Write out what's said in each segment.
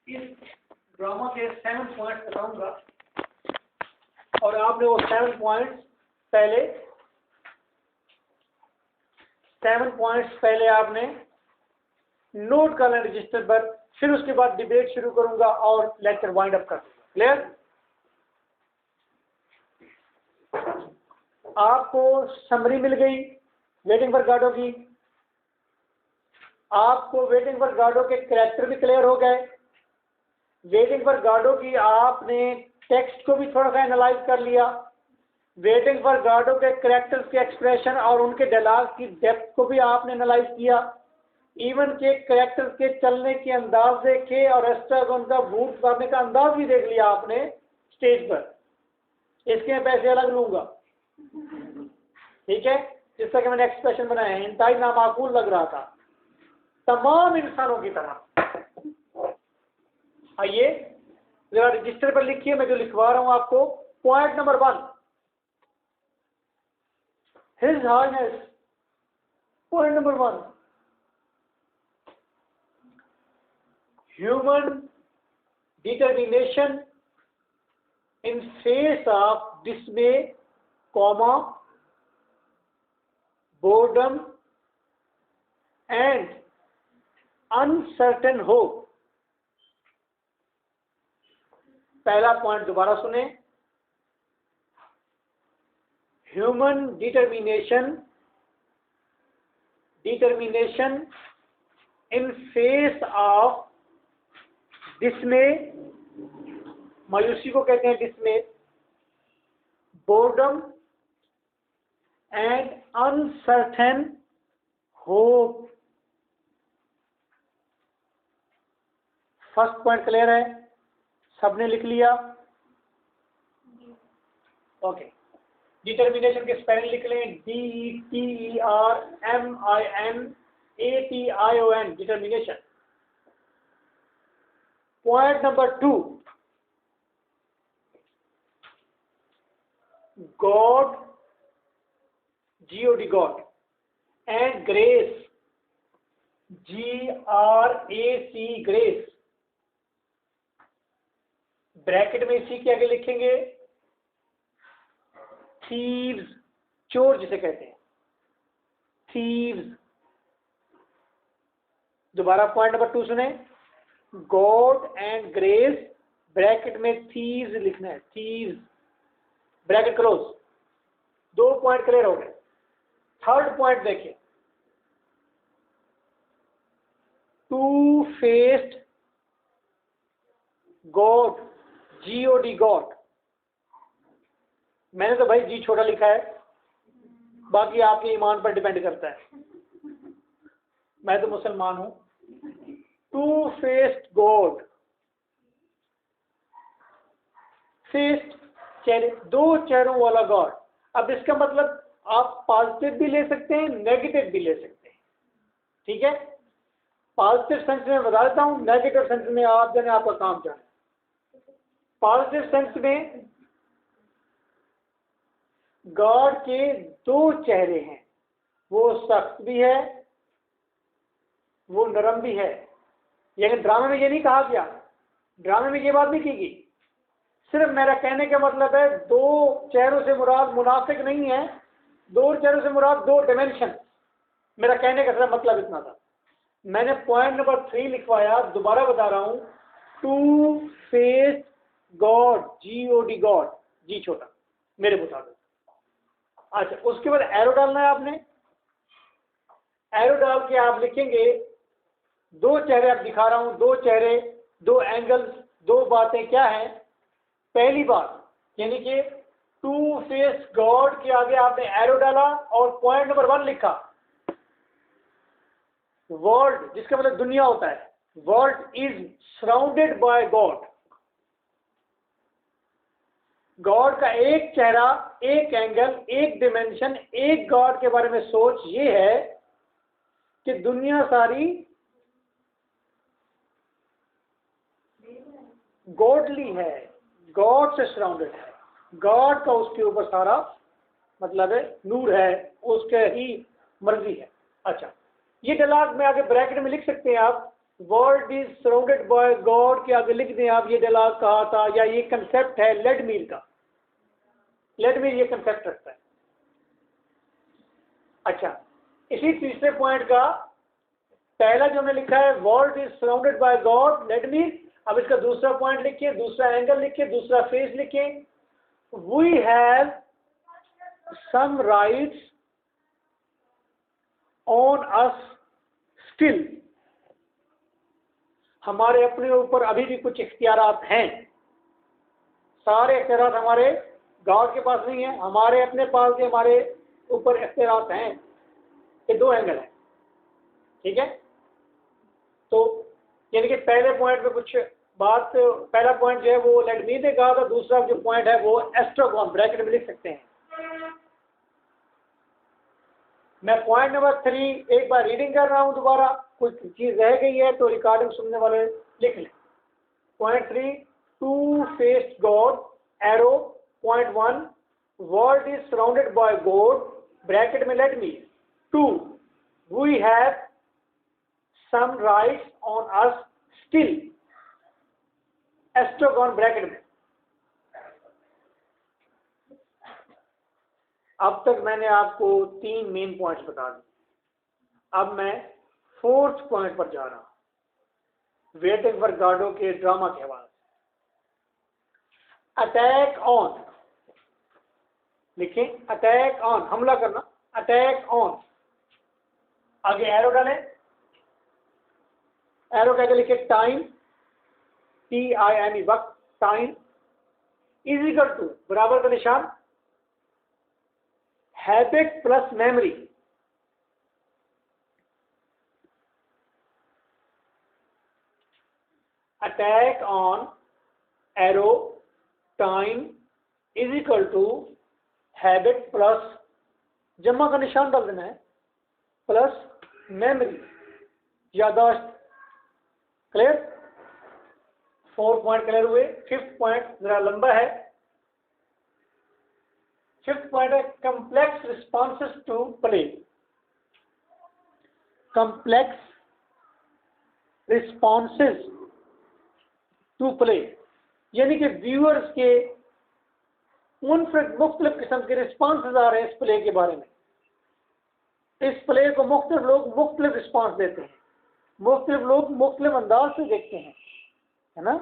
इस ड्रामा के 7 पॉइंट्स बताऊंगा और आपने वो 7 पॉइंट्स पहले आपने नोट कर लें रजिस्टर पर, फिर उसके बाद डिबेट शुरू करूंगा और लेक्चर वाइंड अप कर दूंगा। क्लियर? आपको समरी मिल गई वेटिंग फॉर गार्डो की, आपको वेटिंग फॉर गार्डो के कैरेक्टर भी क्लियर हो गए, वेटिंग फॉर गार्डो की आपने टेक्स्ट को भी थोड़ा सा एनालाइज कर लिया, वेटिंग फॉर गार्डो के कैरेक्टर्स के एक्सप्रेशन और उनके डायलॉग की डेप्थ को भी आपने एनालाइज किया, इवन के कैरेक्टर्स के चलने के अंदाज देखे और एक्स्ट्रा उनका बूट करने का अंदाज भी देख लिया आपने स्टेज पर। इसके मैं पैसे अलग लूंगा, ठीक है, जिस तरह के मैंने एक्सप्रेशन बनाए हैं इंतहाई नामाकूल लग रहा था तमाम इंसानों की तरह। आइए जरा रजिस्टर पर लिखिए, मैं जो लिखवा रहा हूं आपको। Point number 1, his highness. Point number 1, human determination in face of dismay, comma, boredom and uncertain hope। पहला पॉइंट दोबारा सुने, human determination in face of dismay, मायूसी को कहते हैं dismay, boredom and uncertain hope. First point clear है? सबने लिख लिया? ओके, डिटर्मिनेशन के स्पेलिंग लिख लें, DETERMINATION, determination. Point number 2, God, GOD, God, and grace, GRAC, grace. Bracket में इसी के आगे लिखेंगे थीव्स, चोर जिसे कहते हैं, थीव्स। दोबारा पॉइंट नंबर 2 सुने, गॉड एंड ग्रेस, ब्रैकेट में थीव्स लिखना है, thieves, bracket close. 2 point clear हो गए। थर्ड पॉइंट देखिए, two faced God, GOD, God. मैंने तो भाई जी छोटा लिखा है, बाकी आपके ईमान पर डिपेंड करता है, मैं तो मुसलमान हूं। टू फेस्ड गॉड, फेस्ड चेहरे, 2 चेहरों वाला गॉड। अब इसका मतलब आप पॉजिटिव भी ले सकते हैं, नेगेटिव भी ले सकते हैं, ठीक है। पॉजिटिव सेंस में बता देता हूं, नेगेटिव सेंस में आप जाने, आपका काम जाने। पॉजिटिव सेंस में गॉड के 2 चेहरे हैं, वो सख्त भी है, वो नरम भी है। लेकिन ड्रामे में ये नहीं कहा गया, ड्रामे में ये बात नहीं की गई। सिर्फ मेरा कहने का मतलब है 2 चेहरों से मुराद मुनाफिक नहीं है, 2 चेहरों से मुराद 2 डिमेंशन। मेरा कहने का सिर्फ मतलब इतना था। मैंने पॉइंट नंबर 3 लिखवाया, दोबारा बता रहा हूं, to face God, GOD, God, G छोटा मेरे मुताबिक। अच्छा, उसके बाद एरो डालना है आपने। एरो डाल के आप लिखेंगे 2 चेहरे, आप दिखा रहा हूं, 2 चेहरे, 2 एंगल्स, 2 बातें क्या हैं। पहली बात यानी कि टू फेस गॉड के आगे आपने एरो डाला और पॉइंट नंबर 1 लिखा, वर्ल्ड, जिसका मतलब दुनिया होता है, world is surrounded by God. God का एक चेहरा, एक एंगल, एक डिमेंशन, एक गॉड के बारे में सोच ये है कि दुनिया सारी गॉडली है, गॉड से सराउंडेड है, गॉड का उसके ऊपर सारा मतलब है, नूर है, उसके ही मर्जी है। अच्छा, ये डायलॉग में आगे ब्रैकेट में लिख सकते हैं आप, world is surrounded by God के आगे लिख दें आप, ये डायलॉग कहा था, या ये कंसेप्ट है लेडमीर का। लेडमीर ये कंसेप्ट रखता है। अच्छा, इसी तीसरे पॉइंट का पहला जो हमने लिखा है world is surrounded by God लेडमीर, अब इसका दूसरा पॉइंट लिखिए, दूसरा एंगल लिखिए, दूसरा फेज लिखिए। We have some rights on us still, हमारे अपने ऊपर अभी भी कुछ इख्तियारात हैं। सारे इख्तियारात हमारे गॉड के पास नहीं है, हमारे अपने पास के हमारे ऊपर इख्तियारात हैं। ये दो एंगल है, ठीक है। तो यानी कि पहले पॉइंट में कुछ बात, पहला पॉइंट जो है वो लेडमीर ने कहा था, दूसरा जो पॉइंट है वो एस्ट्रोगॉन, ब्रैकेट में लिख सकते हैं। मैं पॉइंट नंबर 3 एक बार रीडिंग कर रहा हूं दोबारा, कुछ चीज रह गई है तो रिकॉर्डिंग सुनने वाले लिख लें। Point 3, to faced God arrow. Point 1, world is surrounded by God, bracket में let me. 2, we have some rights on us still, Estragon bracket में। अब तक मैंने आपको 3 मेन पॉइंट्स बता दिए। अब मैं 4th पॉइंट पर जा रहा हूं, वेटिंग फॉर गॉडो के ड्रामा के हवाले से। अटैक ऑन लिखें, अटैक ऑन, हमला करना, अटैक ऑन। आगे एरो डालें, एरो के आगे लिखे टाइम, TIME, वक्त, टाइम, इजिकल टू, बराबर का निशान, habit plus memory. Attack on arrow time is equal to habit plus, जमा का निशान डाल देना है, प्लस मेमोरी, यादाश्त। क्लियर? 4 पॉइंट क्लियर हुए। 5th पॉइंट जरा लंबा है। 5th पॉइंट है complex responses to play. Complex responses to play, यानी कि व्यूअर्स के मुख्तलिफ किस्म के रिस्पॉन्सेज आ रहे हैं इस प्ले के बारे में। इस प्ले को मुख्तलिफ लोग मुख्तलिफ रिस्पॉन्स देते हैं, मुख्तलिफ लोग मुख्तलिफ अंदाज से देखते हैं, है ना।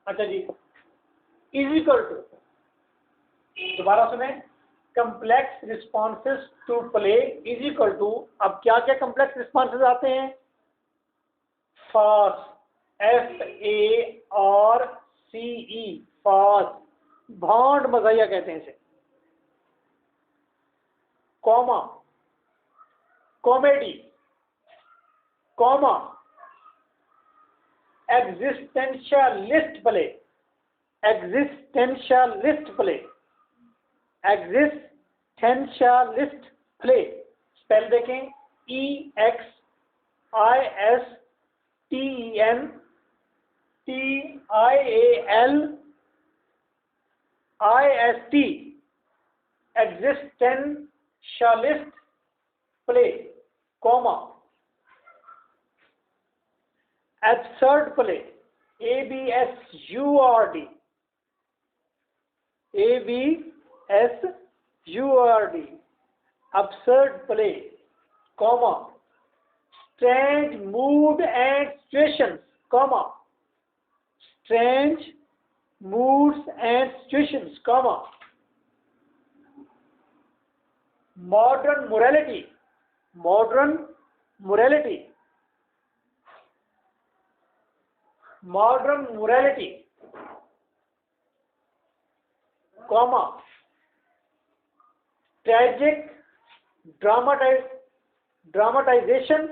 अच्छा जी, इजिकल टू, दोबारा सुने, complex responses to play is equal to, अब क्या क्या कंप्लेक्स रिस्पॉन्सेस आते हैं? फास्ट, FARCE, फास्ट, भांड मज़ाहिया कहते हैं इसे। Comma, comedy, comma, existentialist play, existentialist play, existentialist play. Spell देखें, EXISTENTIALIST, existentialist play, comma, absurd play, ABSURD, ABSURD, absurd play, comma, strange mood and situations, comma, strange moods and situations, comma, modern morality, modern morality, modern morality, comma, tragic dramatization,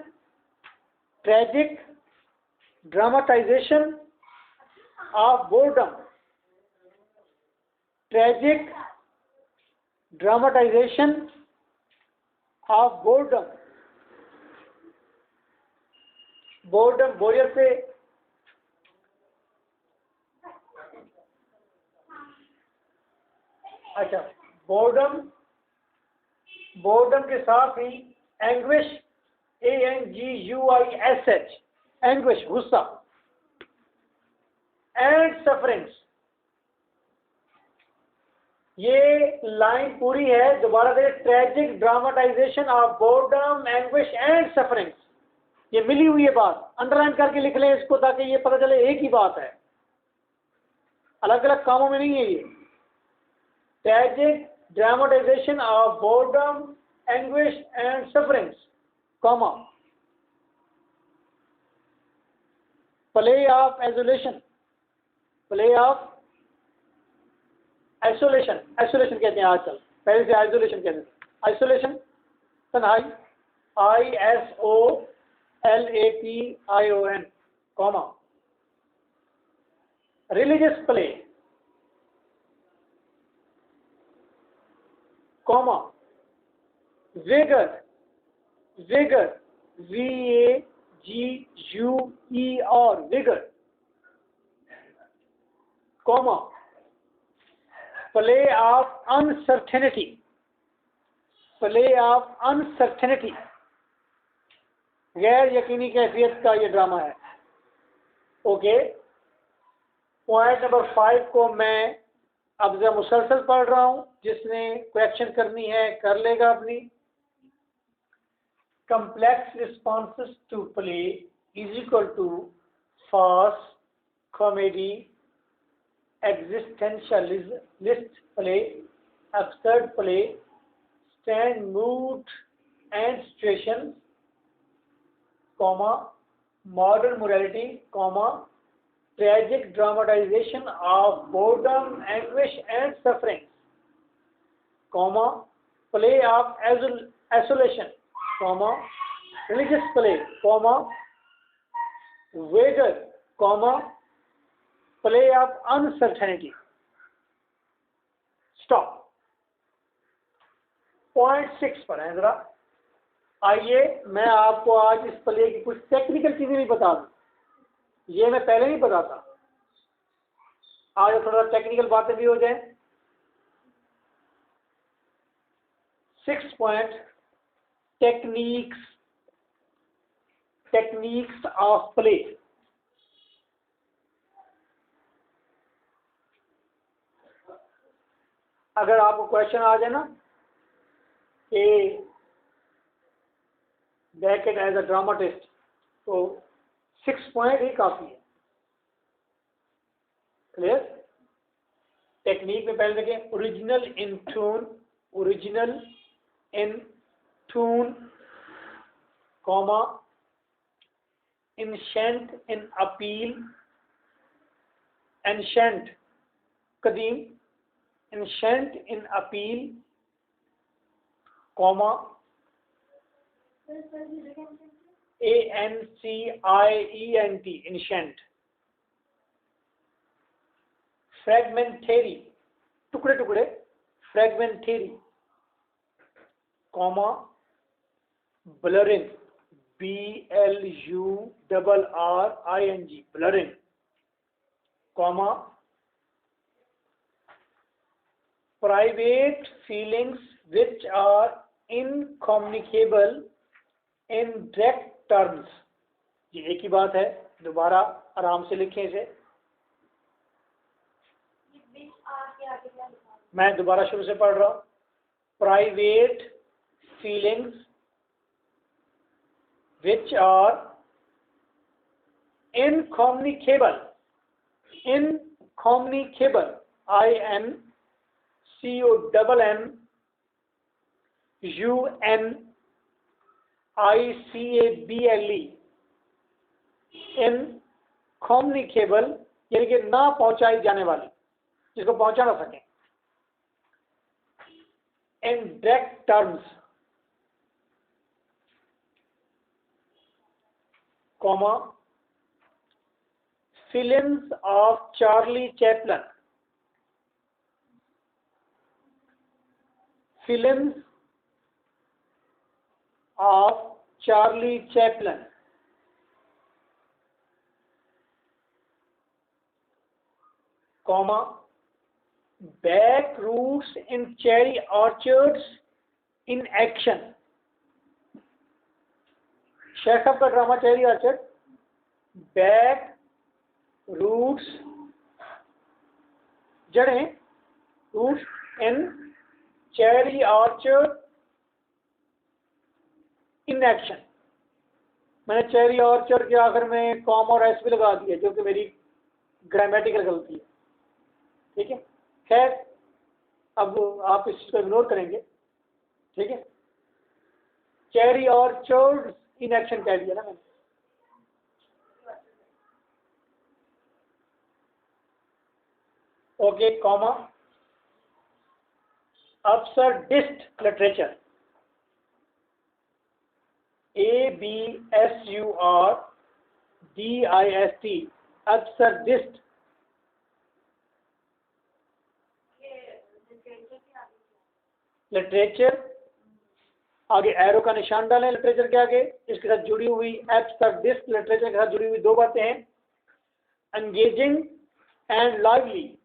tragic dramatization of boredom, tragic dramatization of boredom, boredom, बोरियत से, अच्छा, boredom, boredom के साथ ही anguish, ANGUISH, anguish, गुस्सा, and sufferings. ये line पूरी है, दोबारा देखें, tragic dramatisation of boredom, anguish and sufferings. ये मिली हुई है बात, अंडरलाइन करके लिख लें इसको ताकि ये पता चले एक ही बात है, अलग अलग कामों में नहीं है ये। Tragic dramatisation of boredom, anguish and sufferings, comma, play of isolation, play of isolation, isolation कहते हैं आजकल, पहले से आइसोलेशन कहते थे, आइसोलेशन, तन्हाई, ISOLATION, comma, religious play, comma, vigour, vigour, VAGUER, vigour, comma, play of uncertainty, play of uncertainty, गैर यकीनी कैफियत का ये ड्रामा है। ओके, पॉइंट नंबर 5 को मैं अब जरा मुसलसल पढ़ रहा हूं, जिसने क्वेश्चन करनी है कर लेगा अपनी। Complex responses to play is equal to farce, comedy, existentialist play, absurd play, stand, mood and situations, comma, modern morality, comma, tragic dramatization of boredom, anguish and suffering, comma, play of isolation, comma, religious play, comma, wager, comma, play of uncertainty. Stop. Point 6 पर है जरा। आइए मैं आपको आज इस play की कुछ टेक्निकल चीजें भी बता दूं, ये मैं पहले नहीं बताता, आज थोड़ा टेक्निकल बातें भी हो जाए। 6 पॉइंट, टेक्निक्स ऑफ प्ले। अगर आपको क्वेश्चन आ जाए ना कि बैकेट एज अ ड्रामाटिस्ट, तो 6 पॉइंट ही काफी है। क्लियर? टेक्निक में पहले देखें, original in tone, comma, ancient in appeal, ancient कदीम, ancient in appeal, comma, ANCIENT, ancient, fragmentary, टुकड़े टुकड़े, fragmentary, comma, blurring, BLURRING, blurring, comma, private feelings which are incommunicable in direct terms। ये एक ही बात है, दोबारा आराम से लिखें इसे। मैं दोबारा शुरू से पढ़ रहा हूं। Private feelings which are incommunicable, INCOMMUNICABLE, incommunicable यानी कि ना पहुंचाई जाने वाली, जिसको पहुंचा ना सके। In direct terms, comma, films of Charlie Chaplin, films of Charlie Chaplin, comma, back roots in cherry orchards in action, Chekhov का drama cherry orchard, back roots जड़ें, roots in cherry orchard in action. मैंने cherry orchard के आखिर में com और S भी लगा दिया जो कि मेरी ग्रामेटिकल गलती है, ठीक है। खैर अब आप इस को इग्नोर करेंगे, ठीक है। चेरी ऑर्चर्ड इन एक्शन कह दिया ना मैंने। Okay, comma absurdist literature, ABSURDIST, absurdist। Literature आगे एरो का निशान डालें, लिटरेचर के आगे, इसके साथ जुड़ी हुई absurdist लिटरेचर के साथ जुड़ी हुई दो बातें हैं, engaging and lively.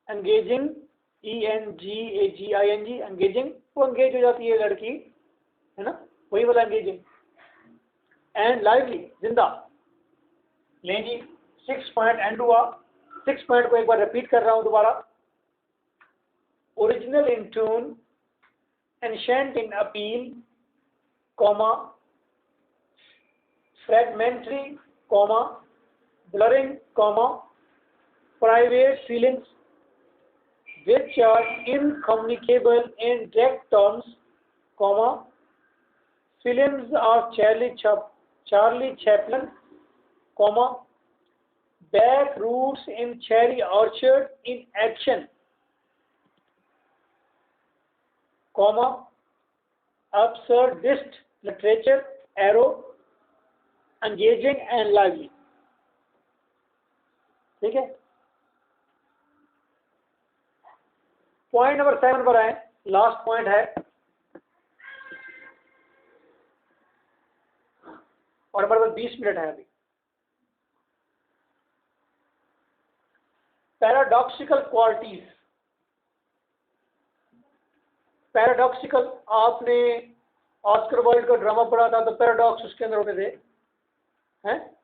Engaging ENGAGING, engaging, वो एंगेज हो जाती है लड़की, है ना, वही वाला एंगेजिंग। एंड लाइवली, जिंदा। लें जी 6 पॉइंट एंड हुआ। 6 पॉइंट को एक बार रिपीट कर रहा हूं दोबारा। Original in tune, ancient in appeal, comma fragmentary, comma blurring, comma private feelings which are incommunicable in direct terms, comma films of Charlie Chaplin, comma back roots in cherry orchard in action, comma absurdist literature, arrow engaging and lively। ठीक है, point number 7 पर आए, last point है और हमारे पास 20 minute है अभी। Paradoxical qualities. Paradoxical, आपने ऑस्कर वाइल्ड का ड्रामा पढ़ा था तो पैराडॉक्स उसके अंदर होते थे, हैं,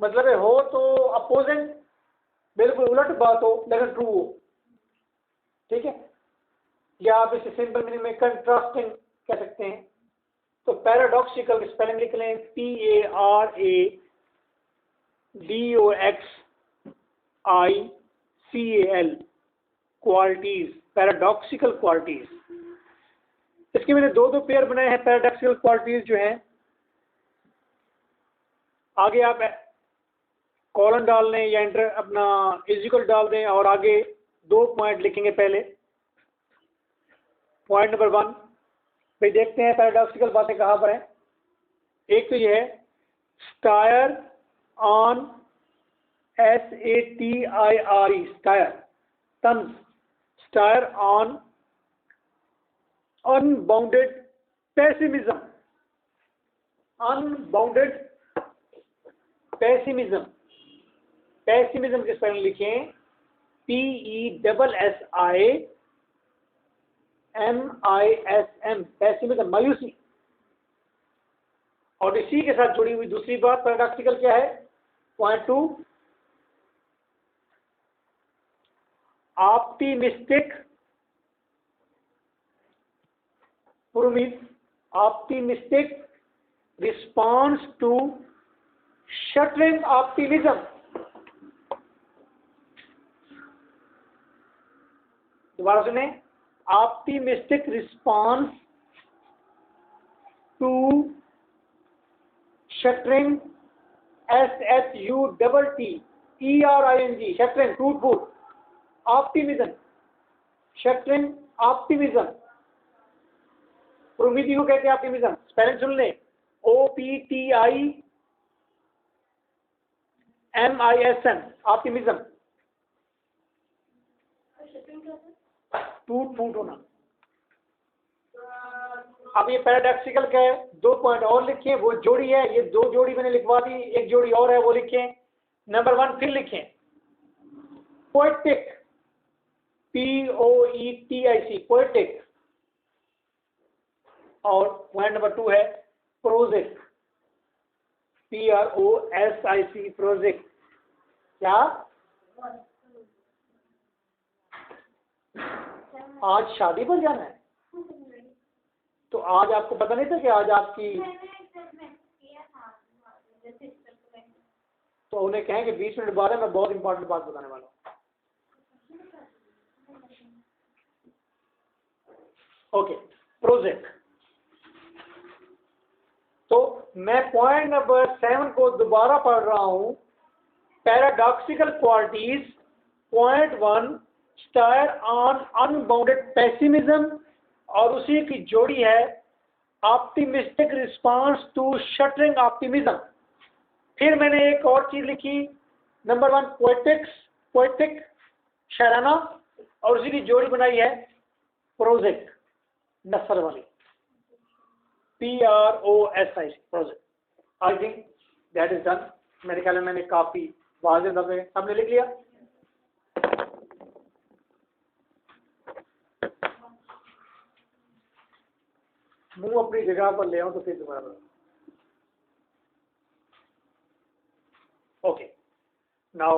मतलब है हो तो अपोजिंग, बिल्कुल उलट बात हो लेकिन ट्रू हो, ठीक है, या आप इसे सिंपल मीनिंग में कंट्रास्टिंग कह सकते हैं। तो पैराडॉक्सिकल की स्पेलिंग लिख लें, PARADOXICAL, क्वालिटीज, पैराडॉक्सिकल क्वालिटीज। इसके मैंने दो पेयर बनाए हैं पैराडॉक्सिकल क्वालिटीज जो हैं। आगे आप कॉलन डाल लें या इंटर अपना इजिकल डाल दें और आगे 2 पॉइंट लिखेंगे। पहले पॉइंट नंबर 1 भाई देखते हैं पैराडॉक्सिकल बातें कहाँ पर हैं। एक तो ये है स्टायर ऑन SATIRE, स्टायर, तंज, stair on unbounded pessimism, unbounded pessimism. Pessimism के स्पेलिंग लिखें PESSIMISM, पेसिमिज्म, मायूसी। और इसी के साथ जुड़ी हुई दूसरी बात पैराडॉक्सिकल क्या है, point 2, optimistic, optimistic response to shattering optimism. दोबारा सुने, optimistic response to shattering, SHUTTERING, shattering, टूट फूट, ऑप्टिमिज्म, शटरिंग ऑप्टिमिज्म। उम्मीदी को कहते हैं ऑप्टिमिज्म, स्पेलिंग सुन लें, OPTIMISM, ऑप्टिमिज्म, टूट फूट होना। अब ये पैराडॉक्सिकल का है, 2 पॉइंट और लिखें, वो जोड़ी है, ये 2 जोड़ी मैंने लिखवा दी, एक जोड़ी और है वो लिखें। नंबर 1 फिर लिखें, पोएटिक, POETIC, पोएटिक। और पॉइंट नंबर 2 है प्रोजिक, PROSIC, प्रोजेक्ट। क्या आज शादी पर जाना है? तो आज आपको पता नहीं था कि आज आपकी, तो उन्हें कहें कि 20 मिनट बाद मैं बहुत इंपॉर्टेंट बात बताने वाला हूँ। Okay, project. तो मैं पॉइंट नंबर 7 को दोबारा पढ़ रहा हूं। Paradoxical qualities, point 1, satire on unbounded pessimism, और उसी की जोड़ी है optimistic response to shattering optimism. फिर मैंने एक और चीज लिखी, नंबर 1 पोएटिक, शायराना, और उसी की जोड़ी बनाई है प्रोजेक्ट, नसर वाली, PROSIC, project. I think that is done. मेरे ख्याल में मैंने काफी वाज़ेह दबे सबने लिख लिया। मुंह अपनी जगह पर ले आऊं तो फिर दोबारा बताऊं। Okay, now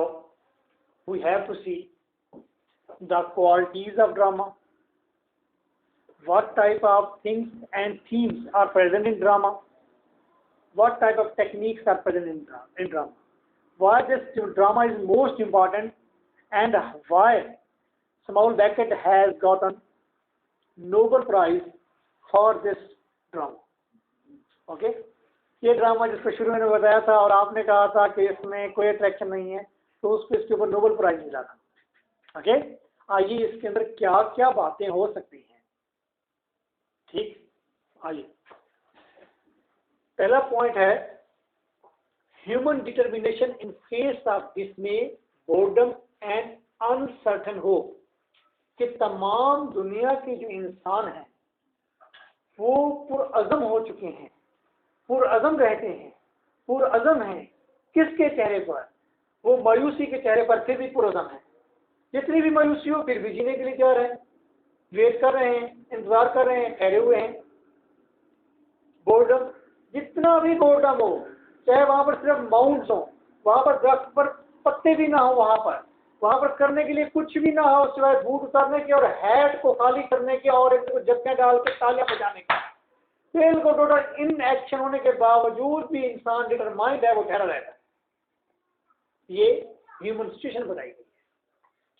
we have to see the qualities of drama, what type of things and themes are present in drama, what type of techniques are present in drama, why this drama is most important, and why Samuel Beckett has gotten Nobel Prize for this drama. Okay, ये drama जिसको शुरू में बताया था और आपने कहा था कि इसमें कोई अट्रैक्शन नहीं है, तो उसको इसके ऊपर नोबेल प्राइज मिला था। ओके, आइए इसके अंदर क्या क्या बातें हो सकती हैं। ठीक, आइए पहला पॉइंट है human determination in face of डिसमे, boredom and uncertain hope. कि तमाम दुनिया के जो इंसान हैं वो पुरअज़म हो चुके हैं, पुरअज़म रहते हैं, पुरअज़म हैं। किसके चेहरे पर? वो मायूसी के चेहरे पर फिर भी पुरअज़म है। जितनी भी मायूसी हो फिर भी जीने के लिए तैयार है, वेट कर रहे हैं, इंतजार कर रहे हैं, ठहरे हुए हैं। बोर्डम, जितना भी बोर्डम हो, चाहे वहां पर सिर्फ माउंट्स हो, वहां पर दरख्त पर पत्ते भी ना हो, वहां पर करने के लिए कुछ भी ना हो सिवाय बूट उतारने के और हैट को खाली करने के और एक जत्तियां डाल के तालियां बजाने के। फेल को टोटल इन एक्शन होने के बावजूद भी इंसान डिटरमाइंड है, वो ठहरा रहता है। ये ह्यूमन सिचुएशन बताई गई है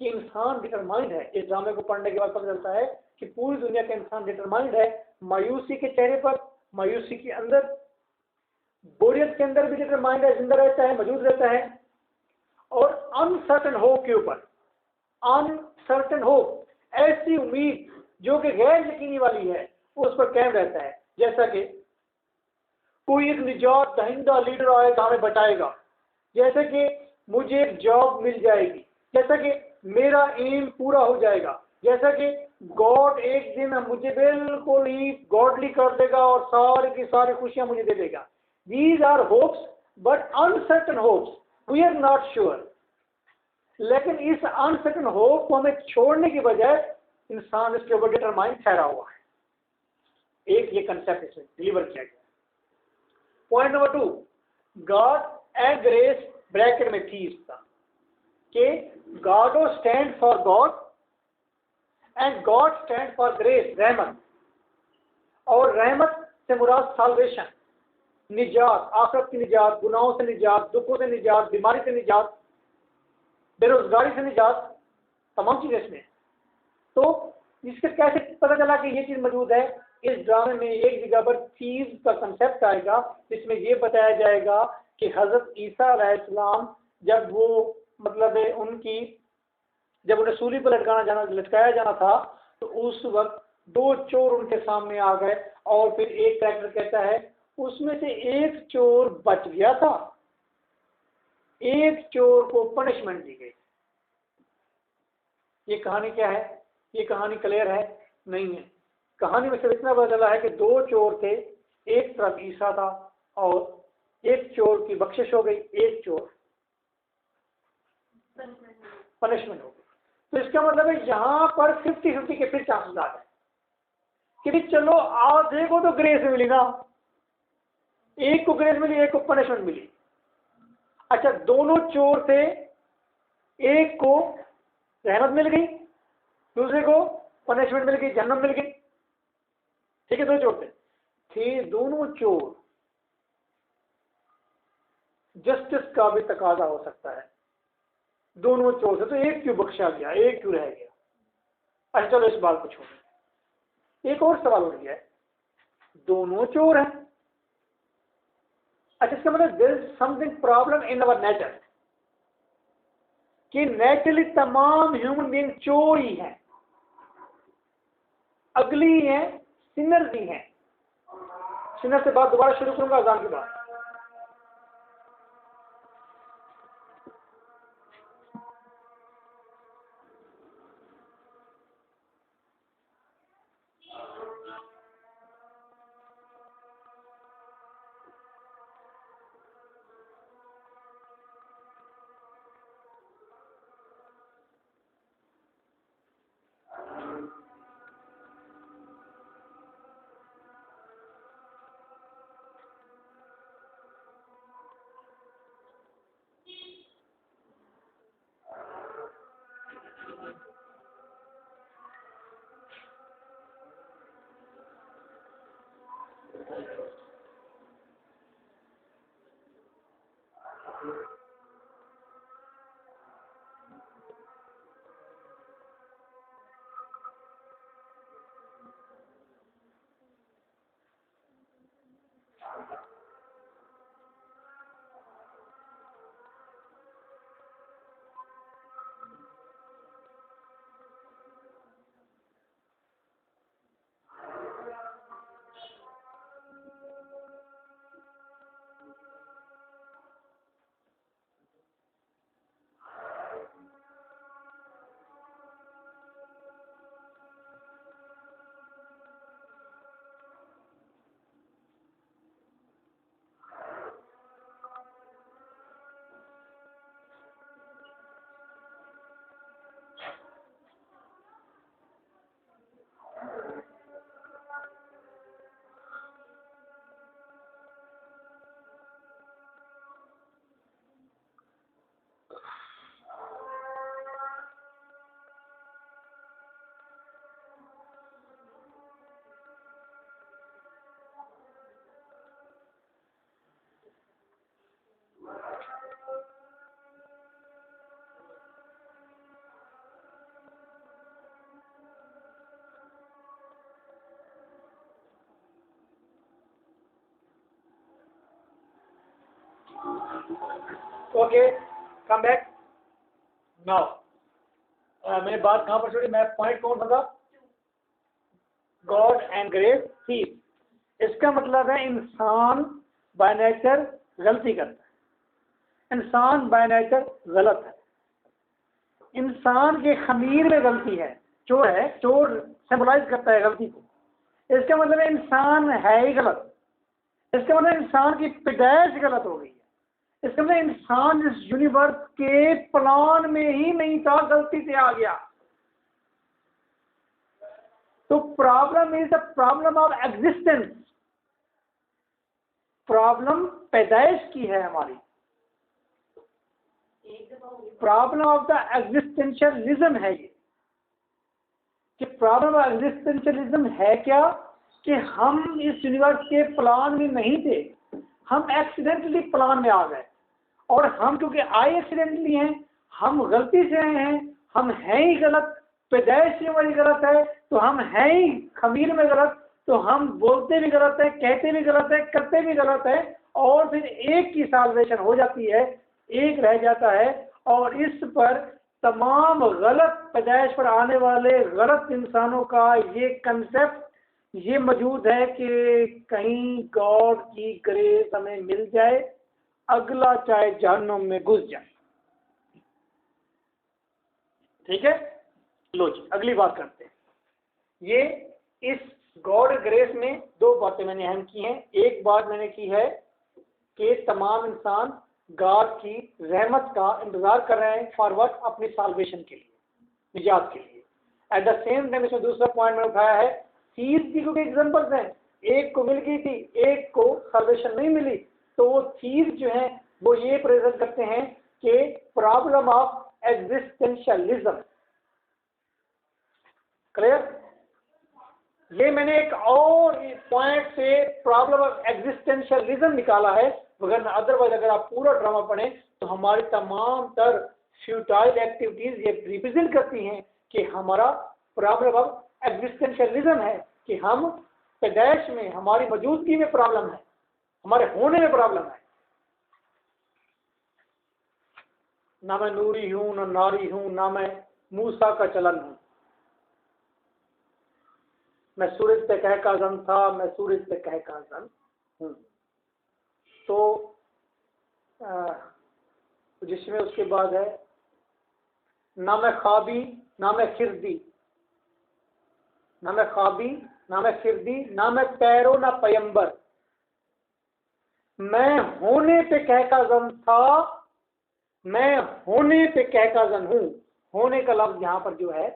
कि इंसान डिटरमाइंड है। इस ड्रामे को पढ़ने के बाद पता चलता है कि पूरी दुनिया का इंसान डिटरमाइंड है, मायूसी के चेहरे पर, मायूसी के अंदर, बोरियत के अंदर भी डिटरमाइंड है, जिंदा रहता है, मौजूद रहता है। और अनसर्टन होप के ऊपर, अनसर्टन होप, ऐसी उम्मीद जो कि गैर यकीनी वाली है, उस पर कायम रहता है। जैसा कि कोई एक निजात दहिंदा लीडर आएगा, हमें बचाएगा, जैसे कि मुझे एक जॉब मिल जाएगी, जैसा कि मेरा एम पूरा हो जाएगा, जैसा कि गॉड एक दिन मुझे बिल्कुल ही गॉडली कर देगा और सारी की सारी खुशियां मुझे दे देगा। These are hopes but uncertain hopes, we are not sure. लेकिन इस अनसर्टन होप को हमें छोड़ने की बजाय इंसान इसके ऊपर डिटरमाइन ठहरा हुआ है। एक ये कंसेप्ट इसमें डिलीवर किया गया। Point number 2, God and grace, bracket में थी इसका कि Godot stand for God and God stand for grace, रहमत। और रहमत से मुराद साल्वेशन, निजात, आखिरत की निजात, गुनाहों से निजात, दुखों से निजात, बीमारी से निजात, बेरोजगारी से निजात, तमाम चीजें इसमें। तो इसके कैसे पता चला कि ये चीज मौजूद है? इस ड्रामे में एक जगह पर थीव का कंसेप्ट आएगा, जिसमें ये बताया जाएगा कि हजरत ईसा अलैहिस्सलाम जब वो मतलब उनकी जब उन्हें सूली पर लटकाया जाना था, तो उस वक्त 2 चोर उनके सामने आ गए और फिर एक कैरेक्टर कहता है उसमें से एक चोर बच गया था, एक चोर को पनिशमेंट दी गई। ये कहानी क्या है? ये कहानी क्लियर है? नहीं है। कहानी में सिर्फ इतना पता चला है कि 2 चोर थे, एक तरफ ईसा था और एक चोर की बख्शिश हो गई, एक चोर पनिशमेंट हो गई। तो इसका मतलब है यहां पर 50-50 के फिर चांसेस आ गए कि चलो आधे को तो ग्रेस मिली ना, एक को ग्रेस मिली, एक को पनिशमेंट मिली। अच्छा, दोनों चोर थे, एक को रहमत मिल गई, दूसरे को पनिशमेंट मिल गई, जन्नत मिल गई। ठीक है, दो चोर थे दोनों चोर। जस्टिस का भी तकाजा हो सकता है, दोनों चोर थे तो एक क्यों बख्शा गया, एक क्यों रह गया। अच्छा चलो इस बात को छोड़ो, एक और सवाल उठ गया है, दोनों चोर हैं। अच्छा, इसका मतलब there is something problem in our nature, कि नेचुरली तमाम ह्यूमन बीइंग चोर ही हैं, अगली हैं, सिनर भी हैं। सिनर से बात दोबारा शुरू करूंगा अजान के बाद। Okay, come back now. मैंने बात कहां पर छोड़ी, मैं पॉइंट कौन सा था, गॉड एंड ग्रेस थीफ। इसका मतलब है इंसान बाय नेचर गलती करता है, इंसान बाय नेचर गलत है, इंसान के खमीर में गलती है। चोर है, चोर सिंबलाइज करता है गलती को। इसका मतलब है इंसान है ही गलत, इसका मतलब इंसान की पैदाइश गलत हो गई है, इसका मतलब इंसान इस यूनिवर्स के प्लान में ही नहीं था, गलती से आ गया। तो problem is the problem of existence, problem पैदाइश की है हमारी, प्रॉब्लम ऑफ द एग्जिस्टेंशियलिज्म है ये। कि प्रॉब्लम ऑफ एग्जिस्टेंशियलिज्म है क्या, कि हम इस यूनिवर्स के प्लान में नहीं थे, हम एक्सीडेंटली प्लान में आ गए। और हम क्योंकि आए एक्सीडेंटली हैं, हम गलती से आए हैं, हम हैं ही गलत, पैदाइश ही हमारी गलत है, तो हम हैं ही खमीर में गलत, तो हम बोलते भी गलत है, कहते भी गलत है, करते भी गलत है। और फिर एक की साल्वेशन हो जाती है, एक रह जाता है। और इस पर तमाम गलत पैदाइश पर आने वाले गलत इंसानों का ये कंसेप्ट ये मौजूद है कि कहीं गॉड की ग्रेस हमें मिल जाए, अगला चाहे जहन्नुम में घुस जाए। ठीक है, लो जी अगली बात करते हैं। ये इस गॉड ग्रेस में दो बातें मैंने अहम की हैं। एक बात मैंने की है कि तमाम इंसान गॉड की रहमत का इंतजार कर रहे हैं फॉर व्हाट, अपनी साल्वेशन के लिए, निजात के लिए। एट द सेम टाइम इसमें दूसरा पॉइंट मैंने उठाया है, सीज भी क्योंकि एग्जाम्पल्स हैं, एक को मिल गई थी, एक को सॉल्वेशन नहीं मिली, तो वो थीव जो है वो ये प्रेजेंट करते हैं कि प्रॉब्लम ऑफ एग्जिस्टेंशियलिज्म। क्लियर? ये मैंने एक और पॉइंट से प्रॉब्लम ऑफ एग्जिस्टेंशियलिज्म निकाला है, मगर अदरवाइज अगर आप पूरा ड्रामा पढ़ें तो हमारी तमाम तर फ्यूटाइल एक्टिविटीज ये रिप्रेजेंट करती हैं कि हमारा प्रॉब्लम ऑफ एग्जिस्टेंशियलिज्म है, कि हम पैदाइश में, हमारी मौजूदगी में प्रॉब्लम है, हमारे होने में प्रॉब्लम है। ना मैं नूरी हूं, ना नारी हूं, ना मैं मूसा का चलन हूं। मैं सूरज पे कह का जन था, मैं सूरज पे कह का जन हूं। तो जिसमें उसके बाद है ना मैं ख्वाबी ना मैं खिरदी, ना मैं ख्वाबी ना मैं खिरदी, ना मैं पैरो ना पैगंबर, मैं होने पे कह का जन था, मैं होने पे कह का जन हूं। होने का लफ्ज यहां पर जो है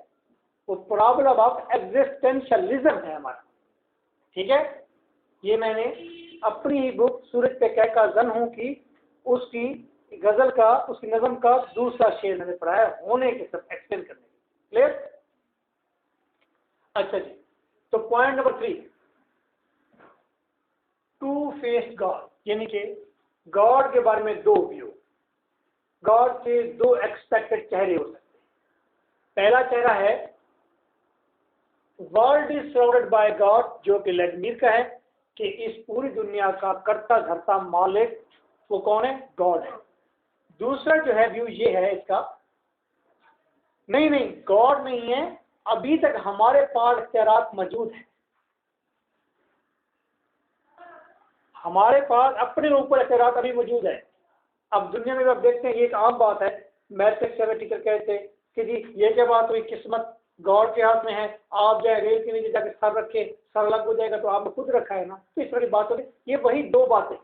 वो प्रॉब्लम ऑफ एग्जिस्टेंशियलिज्म है हमारा। ठीक है, ये मैंने अपनी ही बुक सूरज पे कह का जन हूं की उसकी गजल का, उसकी नज़म का दूसरा शेर मैंने पढ़ा है, होने के सब एक्सप्लेन करने के। क्लियर? अच्छा जी, तो point number 3, to faced God, यानी कि गॉड के बारे में दो व्यू, गॉड के दो एक्सपेक्टेड चेहरे हो सकते हैं। पहला चेहरा है world is surrounded by God, जो कि लेडमीर का है कि इस पूरी दुनिया का कर्ता धर्ता मालिक वो कौन है? गॉड है। दूसरा जो है व्यू ये है इसका, नहीं नहीं गॉड नहीं है, अभी तक हमारे पास इख्तियारात मौजूद है, हमारे पास अपने ऊपर इख्तियारात अभी मौजूद है। अब दुनिया में आप देखते हैं, ये एक आम बात है, मैट्रिक्स में टीचर कहते कि जी ये क्या बात हुई, किस्मत गॉड के हाथ में है, आप जाए रेल के नीचे जाके सर रखे, सर अलग हो जाएगा तो आपने खुद रखा है ना। तो इस तरह की बात होती है। ये वही दो बातें,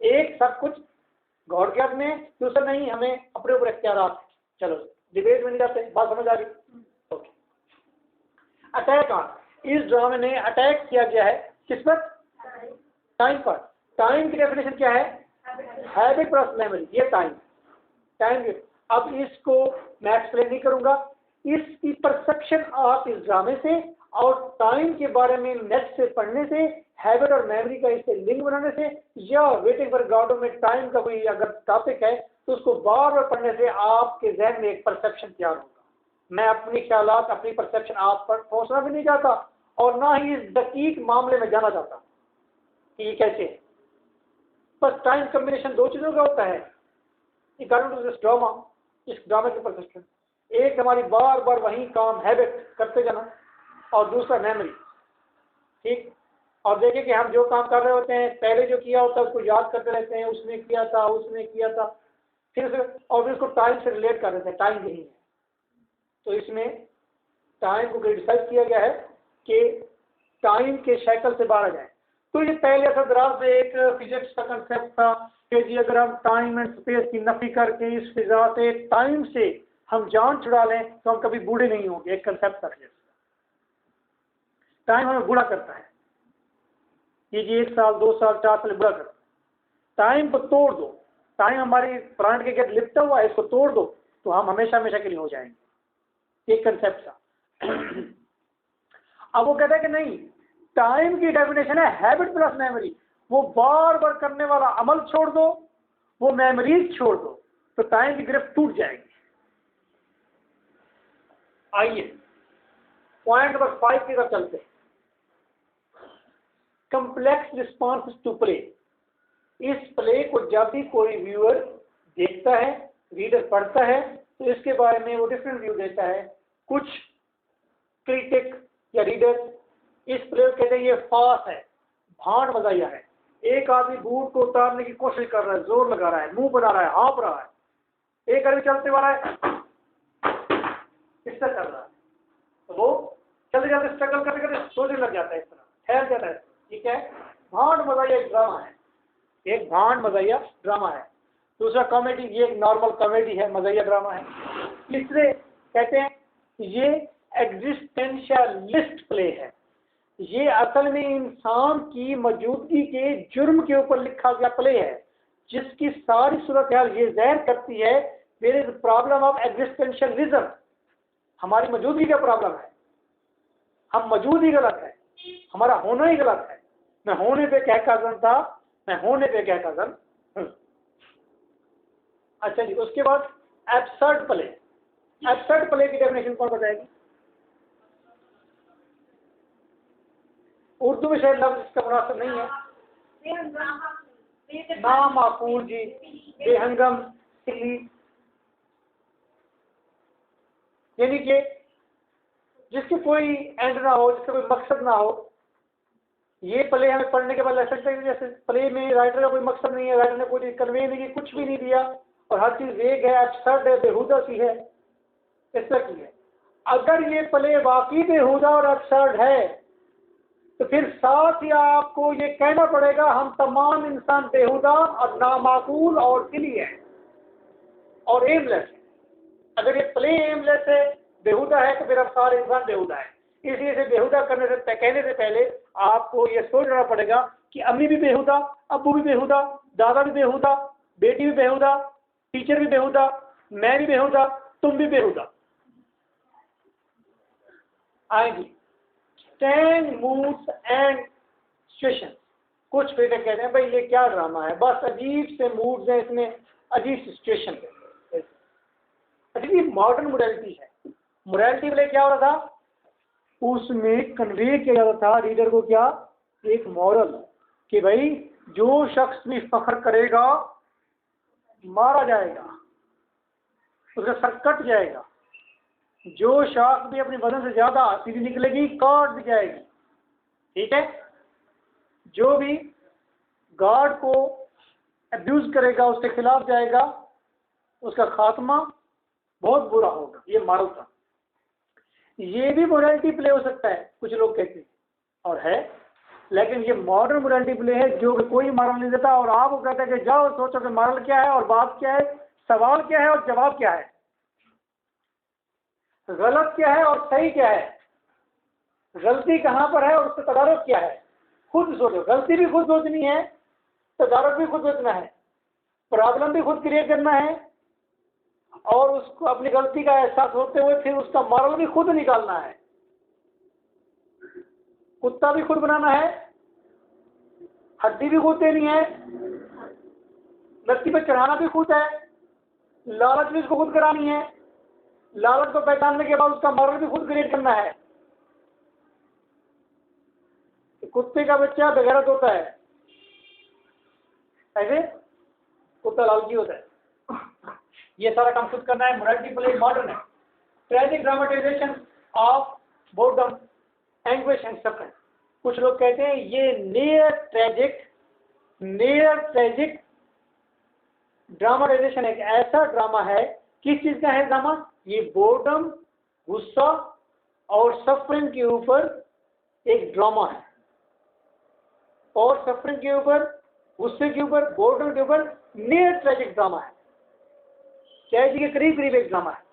एक सब कुछ गॉड के हाथ में है, दूसरा नहीं, हमें अपने ऊपर इख्तियारात है। चलो डिबेट में नहीं जाते, बात समझ आ गई? ओके। अटैक ऑन, इस ड्रामे ने अटैक किया गया है किस पर? टाइम पर। टाइम की डेफिनेशन क्या है? हैबिट प्लस मेमोरी, ये टाइम टाइम। अब इसको मैं एक्सप्लेन नहीं करूंगा, इसकी परसेप्शन आप इस ड्रामे से और टाइम के बारे में नेट से पढ़ने से, हैबिट और मेमोरी का इससे लिंक बनाने से, या वेटिंग फॉर गॉड में टाइम का कोई अगर टॉपिक है तो उसको बार बार पढ़ने से आपके जहन में एक परसेप्शन तैयार होगा। मैं अपनी ख्यालात, अपनी परसेप्शन आप पर पहुंचना भी नहीं चाहता और ना ही इस दकीक मामले में जाना चाहता कि ये कैसे है। बस टाइम कम्बिनेशन दो चीजों का होता है अकॉर्डिंग टू दिस ड्रामा, इस ड्रामे के परसेप्शन। एक हमारी बार बार वही काम हैबिट करते जाना और दूसरा मेमोरी। ठीक, और देखिए कि हम जो काम कर रहे होते हैं पहले जो किया होता है उसको याद करते रहते हैं, उसने किया था, उसने किया था, फिर और फिर उसको टाइम से रिलेट कर देते हैं, टाइम यही है। तो इसमें टाइम को क्रिटिसाइज किया गया है कि टाइम के शैकल से बाहर आ जाए। तो ये पहले असदराज से एक फिजिक्स का कंसेप्ट था कि जी अगर हम टाइम एंड स्पेस की नफी करके इस फिजा से, टाइम से हम जान छुड़ा लें तो हम कभी बूढ़े नहीं होंगे। एक कंसेप्ट था फिजिक्स। टाइम हमें बूढ़ा करता है, ये जी 1 साल 2 साल 4 साल बूढ़ा करता है। टाइम को तोड़ दो, टाइम हमारी प्राण के गेट लिपटा हुआ है, इसको तोड़ दो तो हम हमेशा हमेशा के लिए हो जाएंगे। एक कंसेप्ट था। अब वो कहता है कि नहीं, टाइम की डेफिनेशन है हैबिट प्लस मेमोरी। वो बार बार करने वाला अमल छोड़ दो, वो मेमोरीज छोड़ दो, तो टाइम की गिरफ्त टूट जाएगी। आइए पॉइंट नंबर 5 की तरफ चलते हैं। Complex response to play. इस प्ले को जब भी कोई व्यूअर देखता है, रीडर पढ़ता है, तो इसके बारे में वो डिफरेंट व्यू देता है। कुछ क्रिटिक या रीडर इस प्ले को कहते हैं ये फास है, भांड मजाया है। एक आदमी बूट को उतारने की कोशिश कर रहा है, जोर लगा रहा है, मुंह बना रहा है, हाँप रहा है। एक आदमी चलते वाला है, इस तरह कर रहा है, तो वो चलते चलते स्ट्रगल करते करते सोचने लग जाता है, इस तरह ठहर जाता है। ठीक है, भांड मजाया एक ड्रामा है, एक भांड मजाया ड्रामा है। दूसरा कॉमेडी, ये एक नॉर्मल कॉमेडी है, मजाया ड्रामा है। तीसरे कहते हैं ये एग्जिस्टेंशियलिस्ट प्ले है। ये असल में इंसान की मौजूदगी के जुर्म के ऊपर लिखा गया प्ले है, जिसकी सारी सूरत हाल ये ज़ाहिर करती है there is problem of existentialism. हमारी मौजूदगी का प्रॉब्लम है, हम मौजूद ही गलत है, हमारा होना ही गलत है। मैं होने पे कह काजन था, मैं होने पे कह काजन। अच्छा जी, उसके बाद एब्सर्ड प्ले। एब्सर्ड प्ले की डेफिनेशन कौन बताएगी? उर्दू में शायद लफ्ज इसका मुनासिब नहीं है। नामाकूल जी, बेहंगम, सिली, यानी कि जिसकी कोई एंड ना हो, जिसका कोई मकसद ना हो। ये प्ले हमें पढ़ने के बाद लग सकता है जैसे प्ले में राइटर का कोई मकसद नहीं है, राइटर ने कोई कन्वे नहीं की, कुछ भी नहीं दिया और हर चीज वेग है, एब्सर्ड है, बेहुदा सी है, इस तरह की है। अगर ये प्ले वाकई बेहुदा और एब्सर्ड है तो फिर साथ ही आपको ये कहना पड़ेगा हम तमाम इंसान बेहुदा और नामाकूल और सिली है और एमलेस है। अगर ये प्ले एमलेस है, बेहुदा है, तो फिर अब सारे इंसान बेहुदा है। इसलिए इसे बेहुदा कहने से पहले आपको ये सोचना पड़ेगा कि अम्मी भी बेहुदा, अब्बू भी बेहुदा, दादा भी बेहुदा, बेटी भी बेहुदा, टीचर भी बेहुदा, मैं भी बेहुदा, तुम भी बेहुदा। आएंगी स्टैंड मूड्स एंड सिचुएशन। कुछ बेटे कहते हैं भाई ये क्या ड्रामा है, बस अजीब से मूड्स हैं इसमें, अजीब सिचुएशन है। अजीब मॉडर्न मोरालिटी है। मोरालिटी में क्या हो रहा था, उसमें कन्वे किया जाता था रीडर को क्या, एक मॉरल कि भाई जो शख्स भी फख्र करेगा मारा जाएगा, उसका सर कट जाएगा। जो शख्स भी अपने वजन से ज्यादा सीधी निकलेगी काट दी जाएगी। ठीक है, जो भी गार्ड को अब्यूज करेगा उसके खिलाफ जाएगा, उसका खात्मा बहुत बुरा होगा। ये मॉरल था। ये भी मोरालिटी प्ले हो सकता है, कुछ लोग कहते हैं और है, लेकिन ये मॉडर्न मोरालिटी प्ले है जो कि कोई मॉरल नहीं देता और आपको कहता है कि जाओ सोचो कि मॉरल क्या है और बात क्या है, सवाल क्या है और जवाब क्या है, गलत क्या है और सही क्या है, गलती कहां पर है और उसका तदारुक क्या है। खुद सोचो, गलती भी खुद सोचनी है, तदारुक भी खुद सोचना है, प्रॉब्लम भी खुद क्रिएट करना है और उसको अपनी गलती का एहसास होते हुए फिर उसका मॉरल भी खुद निकालना है। कुत्ता भी खुद बनाना है, हड्डी भी खुद देनी है, लत्ती पे चढ़ाना भी खुद है, लालच भी उसको खुद करानी है, लालच को पहचानने के बाद उसका मॉरल भी खुद क्रिएट करना है। कुत्ते का बच्चा बेगैरत होता है, ऐसे कुत्ता लालची होता है। ये सारा काम खुद करना है। मोरालिटी प्ले मॉडर्न है। Tragic dramatisation of boredom, anguish and suffering. कुछ लोग कहते हैं ये नियर ट्रेजिक ड्रामेटाइजेशन एक ऐसा ड्रामा है। किस चीज का है ड्रामा? ये बोर्डम, गुस्सा और सफरिंग के ऊपर एक ड्रामा है, और सफरिंग के ऊपर, गुस्से के ऊपर, बोर्डम के ऊपर नियर ट्रेजिक ड्रामा है। ट्रेजिक के करीब करीब एक ड्रामा है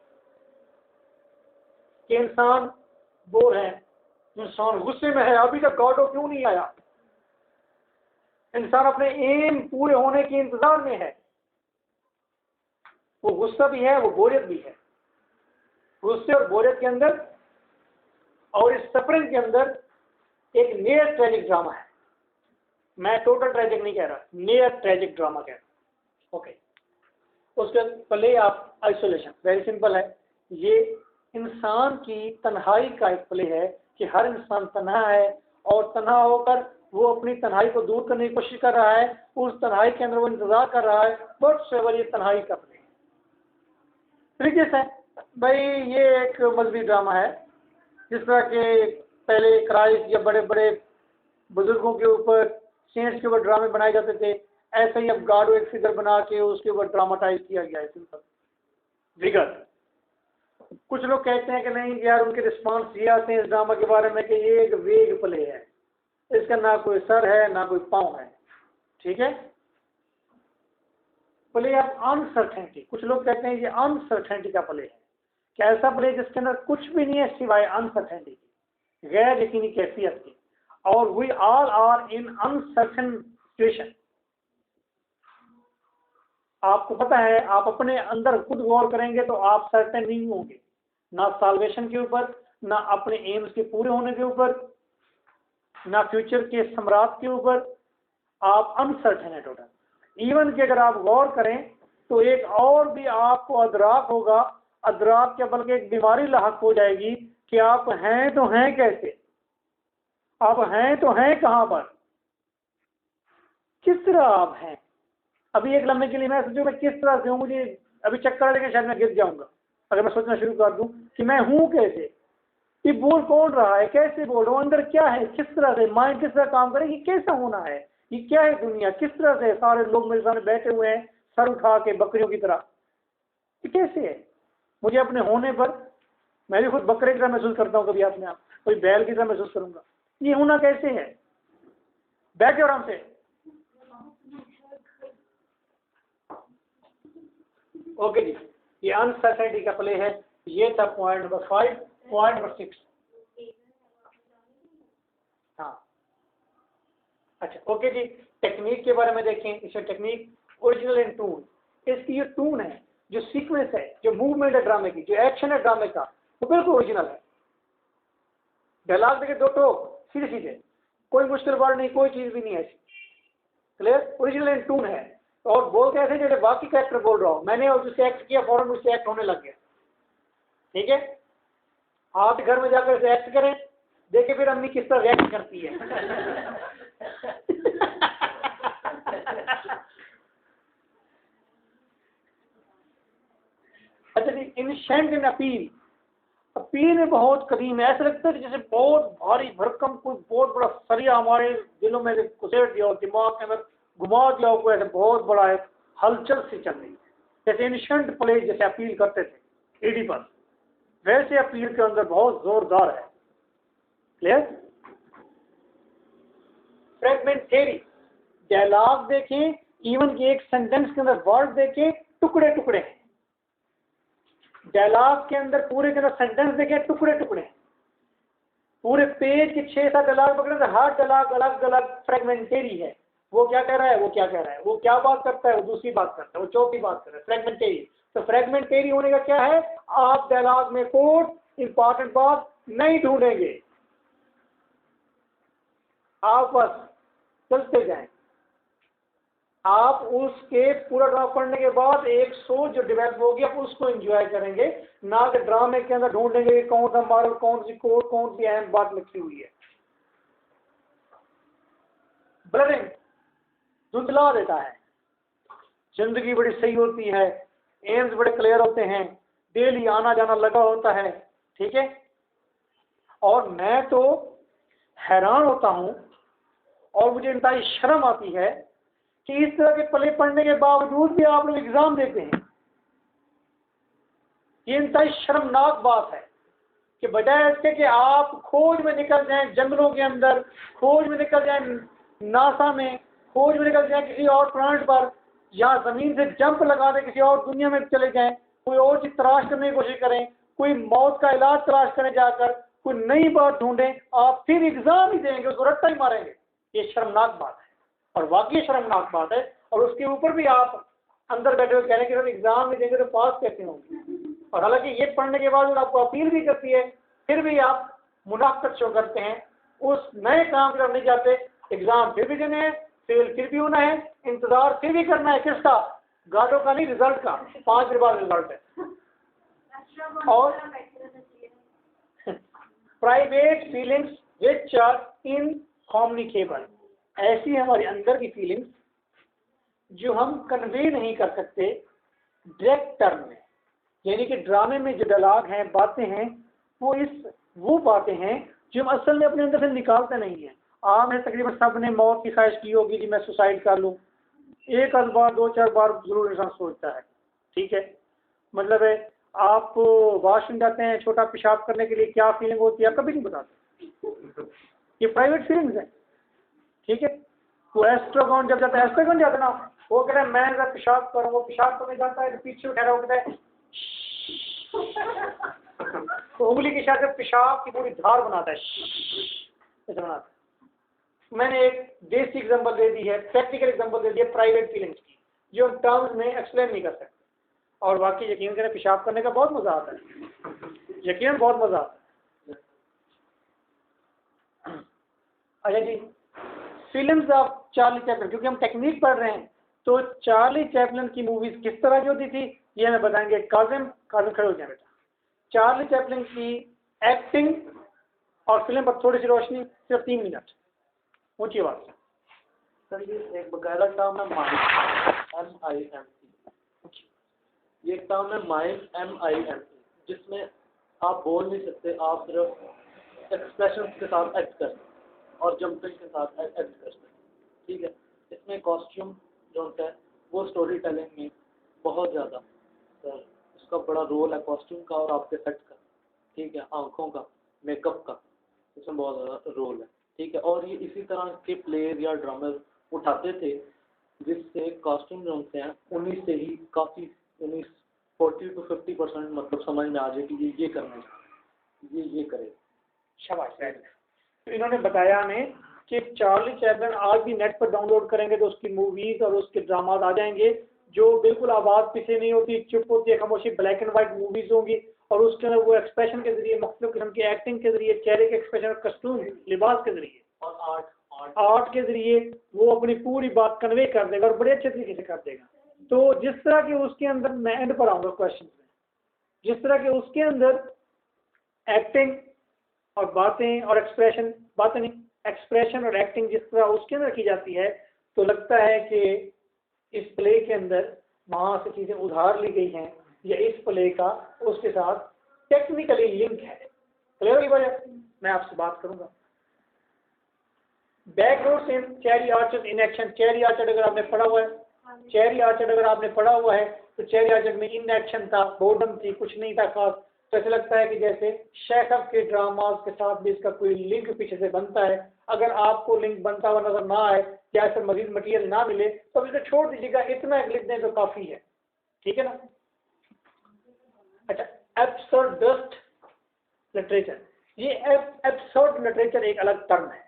कि इंसान बोर है, इंसान गुस्से में है, अभी तक गॉडो क्यों नहीं आया, इंसान अपने एम पूरे होने के इंतजार में है। वो गुस्सा भी है, वो बोरियत भी है। गुस्से और बोरियत के अंदर और इस सफरिंग के अंदर एक नियर ट्रेजिक ड्रामा है। मैं टोटल ट्रेजिक नहीं कह रहा, नियर ट्रेजिक ड्रामा कह रहा। ओके, उसके पहले आप आइसोलेशन, वेरी सिंपल है। ये इंसान की तन्हाई का एक प्ले है कि हर इंसान तन्हा है और तन्हा होकर वो अपनी तन्हाई को दूर करने की कोशिश कर रहा है। उस तन्हाई के अंदर वो इंतजार कर रहा है, बट सेवर ये तन्हाई का प्ले है। तरीके से भाई ये एक मजहबी ड्रामा है, जिस तरह के पहले क्राइस्ट या बड़े बड़े बुजुर्गों के ऊपर, सेंट्स के ऊपर ड्रामे बनाए जाते थे, ऐसे ही अब गॉड एक फिगर बना के उसके ऊपर ड्रामाटाइज किया गया है। सिंपल विगत। कुछ लोग कहते हैं कि नहीं यार, उनके रिस्पॉन्स ये आते हैं इस ड्रामा के बारे में कि ये एक वेग प्ले है, इसका ना कोई सर है ना कोई पाँव है। ठीक है, प्ले ऑफ अनसर्टेनिटी। कुछ लोग कहते हैं ये अनसर्टेनिटी का प्ले है, कि ऐसा प्ले जिसके अंदर कुछ भी नहीं है सिवाय अनसर्टेनिटी की, गैर यकीनी कैफियत की। और we all are in uncertain situation. आपको पता है, आप अपने अंदर खुद गौर करेंगे तो आप सर्टेन नहीं होंगे, ना साल्वेशन के ऊपर, ना अपने एम्स के पूरे होने के ऊपर, ना फ्यूचर के सम्राट के ऊपर। आप अनसर्टेन है टोटल। इवन कि अगर आप गौर करें तो एक और भी आपको अदराक होगा, अदराक के बल्कि एक बीमारी लाहक हो जाएगी कि आप हैं तो हैं कैसे, आप हैं तो हैं कहां पर, किस तरह आप हैं। अभी एक लम्हे के लिए मैं सोचूं मैं किस तरह से हूं, मुझे अभी चक्कर लेके शायद मैं गिर जाऊंगा अगर मैं सोचना शुरू कर दूं कि मैं हूं कैसे, ये बोल कौन रहा है, कैसे बोल रहा हूं, अंदर क्या है, किस तरह से माइंड किस तरह काम करे, ये कैसा होना है, ये क्या है दुनिया, किस तरह से सारे लोग मेरे सामने बैठे हुए हैं सर उठा के बकरियों की तरह, ये कैसे है। मुझे अपने होने पर मैं भी खुद बकरे की तरह महसूस करता हूँ, कभी अपने आप कोई बैल की तरह महसूस करूंगा। ये होना कैसे है। बैठे आराम से। ओके जी, ये अनसर्टेनिटी का प्ले है। ये था पॉइंट नंबर 5। Point number 6। हाँ अच्छा ओके जी, टेक्निक के बारे में देखें। इसमें टेक्निक ओरिजिनल एंड टून, इसकी जो टून है, जो सीक्वेंस है, जो मूवमेंट है ड्रामे की, जो एक्शन है ड्रामे का, वो बिल्कुल ओरिजिनल है। डायलॉग देखे दो टोक सीधे सीधे, कोई मुश्किल वर्ड नहीं, कोई चीज भी नहीं है ऐसी। क्लियर, ओरिजिनल एंड टून है। और बोल कैसे जैसे बाकी कैरेक्टर बोल रहा हूँ मैंने, और जिससे एक्ट किया फौरन मुझसे एक्ट होने लग गया। ठीक है, आप घर में जाकर इसे एक्ट करें, देखे फिर अम्मी किस तरह रिएक्ट करती है। अच्छा जी, इनसेंट इन अपील। अपील में बहुत कदीम है, ऐसा लगता है जैसे बहुत भारी भरकम कोई बहुत बड़ा सरिया हमारे दिलों में घुसेड़ दिया हो, दिमाग के अंदर घुमा दिया हो, ऐसे बहुत बड़ा है, हलचल सी चल रही है। जैसे एंशिएंट प्लेस जैसे अपील करते थे एडिपस, वैसे अपील के अंदर बहुत जोरदार है। क्लियर। फ्रेगमेंट थ्योरी, डायलॉग देखें, इवन कि एक सेंटेंस के अंदर वर्ड देखें, टुकड़े टुकड़े हैं। डायलॉग के अंदर पूरे के अंदर सेंटेंस देखें, टुकड़े टुकड़े हैं। पूरे पेज के 6-7 डायलॉग पकड़े तो हर डायलॉग अलग अलग फ्रेगमेंटेरी है। वो क्या कह रहा है, वो क्या कह रहा है, वो क्या बात करता है, वो दूसरी बात करता है, वो चौथी बात कर रहा है। फ्रेगमेंटेरी, तो फ्रेगमेंटेरी होने का क्या है, आप डायलॉग में कोट इंपॉर्टेंट बात नहीं ढूंढेंगे, आप बस चलते जाएं। आप उसके पूरा ड्रामा पढ़ने के बाद एक सोच जो डेवलप होगी आप उसको एंजॉय करेंगे, ना कि ड्रामे के अंदर ढूंढेंगे कि कौन सा मॉरल, कौन सी कोट, कौन सी अहम बात लिखी हुई है। ब्लरिंग धुंधला देता है। जिंदगी बड़ी सही होती है, एम्स बड़े क्लियर होते हैं, डेली आना जाना लगा होता है। ठीक है, और मैं तो हैरान होता हूं और मुझे इंतहाई शर्म आती है कि इस तरह के प्ले पढ़ने के बावजूद भी आप लोग एग्जाम देते हैं। ये इंतहाई शर्मनाक बात है कि बजाय इसके कि आप खोज में निकल जाएं, जंगलों के अंदर खोज में निकल जाएं, नासा में खोज में निकल जाएं, किसी और प्लानेट पर, या जमीन से जंप लगा दें किसी और दुनिया में चले जाएं, कोई और चीज तलाश करने की कोशिश करें, कोई मौत का इलाज तलाश करें जाकर, कोई नई बात ढूंढें, आप फिर एग्जाम ही देंगे, उसको रट्टा ही मारेंगे। ये शर्मनाक बात है और वाकई शर्मनाक बात है। और उसके ऊपर भी आप अंदर बैठे हुए कह रहे हैं कि सर एग्जाम में देंगे तो पास कैसे होंगे, और हालांकि ये पढ़ने के बाद आपको अपील भी करती है, फिर भी आप मुनाफिक शो करते हैं, उस नए काम की तरफ नहीं जाते। एग्जाम फिर भी देने हैं, फेल फिर भी होना है, इंतजार फिर भी करना है, किसका, गार्डों का नहीं, रिजल्ट का। 5 दिन बाद रिजल्ट है। और private feelings which are incommunicable, ऐसी हमारे अंदर की फीलिंग्स जो हम कन्वे नहीं कर सकते डायरेक्ट टर्म में। यानी कि ड्रामे में जो डायलॉग हैं, बातें हैं, वो बातें हैं जो हम असल में अपने अंदर से निकालते नहीं हैं। आपने तकरीबन सब ने मौत की ख्वाहिश की होगी कि मैं सुसाइड कर लूँ, एक आध बार 2-4 बार जरूर इंसान सोचता है। ठीक है, मतलब है आप वॉशरूम जाते हैं छोटा पेशाब करने के लिए, क्या फीलिंग होती है कभी नहीं बताते, ये प्राइवेट फीलिंग्स है। ठीक है, तो एस्ट्रोगॉन जब जाता है, एस्ट्रोगॉन जाता है ना, वो कहता है मैं अगर पेशाब करूँ, वो पेशाब करने जाता है तो पीछे उठा रहा होता है, तो उंगली के साथ पेशाब की पूरी धार बनाता है, ऐसा बनाता है। मैंने एक बेसिक एग्जांपल दे दी है, प्रैक्टिकल एग्जांपल दे दी है प्राइवेट फीलिंग्स की, जो हम टर्म्स में एक्सप्लेन नहीं कर सकते। और बाकी यकीन करें पेशाब करने का बहुत मजा आता है, यकीन बहुत मजा आता है। अच्छा जी, फिल्म्स ऑफ चार्ली चैपलिन, क्योंकि हम टेक्निक पढ़ रहे हैं, तो चार्ली चैपलिन की मूवीज किस तरह की होती थी ये हमें बताएंगे। काजिम खड़े हो जाए बेटा। चार्ली चैपलिन की एक्टिंग और फिल्म पर थोड़ी सी रोशनी, सिर्फ 3 मिनट, ऊंची आवाज से। सर ये एक बकायदा टर्म है माइंड, MIND, ये एक टर्म है माइंड, MIND, जिसमें आप बोल नहीं सकते, आप सिर्फ एक्सप्रेशन के साथ एक्ट कर सकते और जंपिंग के साथ एक्ट कर सकते, ठीक है। इसमें कॉस्ट्यूम जो होता है वो स्टोरी टेलिंग में बहुत ज़्यादा सर उसका बड़ा रोल है, कॉस्ट्यूम का और आपके सेट का, ठीक है, आंखों का, मेकअप का, इसमें बहुत ज़्यादा रोल है, ठीक है। और ये इसी तरह के प्लेयर या ड्रामर उठाते थे जिससे कॉस्ट्यूम जो होते हैं उन्हीं से ही काफ़ी 40 to 50% मतलब समझ में आ जाए कि ये करना है, ये करे। शाबाश। तो इन्होंने बताया हमें कि चार्ली चैपलिन आज भी नेट पर डाउनलोड करेंगे तो उसकी मूवीज और उसके ड्रामाज आ जाएंगे, जो बिल्कुल आवाज़ पीछे नहीं होती, चुप होती है, खामोशी, ब्लैक एंड वाइट मूवीज होंगी, और उसके अंदर वो एक्सप्रेशन के जरिए, मुख्तलिफ किस्म की एक्टिंग के जरिए, चेहरे के एक्सप्रेशन, कस्टूम, लिबास के जरिए और आर्ट के जरिए वो अपनी पूरी बात कन्वे कर देगा और बड़े अच्छे तरीके से कर देगा। तो जिस तरह के उसके अंदर, मैं एंड पर आऊँगा क्वेश्चन में, जिस तरह के उसके अंदर एक्टिंग और बातें और एक्सप्रेशन, बातें नहीं, एक्सप्रेशन और एक्टिंग जिस तरह उसके अंदर की जाती है, तो लगता है कि इस प्ले के अंदर वहाँ से चीज़ें उधार ली गई हैं, या इस प्ले का उसके साथ टेक्निकली लिंक है। क्लियर की वजह मैं आपसे बात करूँगा। बैकवर्ड से cherry orchard in action, cherry orchard अगर आपने पढ़ा हुआ है, चेरी ऑर्चर्ड अगर आपने पढ़ा हुआ है, तो चेरी ऑर्चर्ड में इन एक्शन था, बोर्डम थी, कुछ नहीं था खास। तो ऐसा लगता है कि जैसे शेखव के ड्रामाज के साथ भी इसका कोई लिंक पीछे से बनता है। अगर आपको लिंक बनता हुआ नजर ना आए या ऐसे मजीद मटेरियल ना मिले तो इसे छोड़ दीजिएगा, इतना लिख दें तो काफी है, ठीक है ना। अच्छा, एब्सर्डस्ट लिटरेचर, ये एब्सर्ड लिटरेचर एक अलग टर्म है।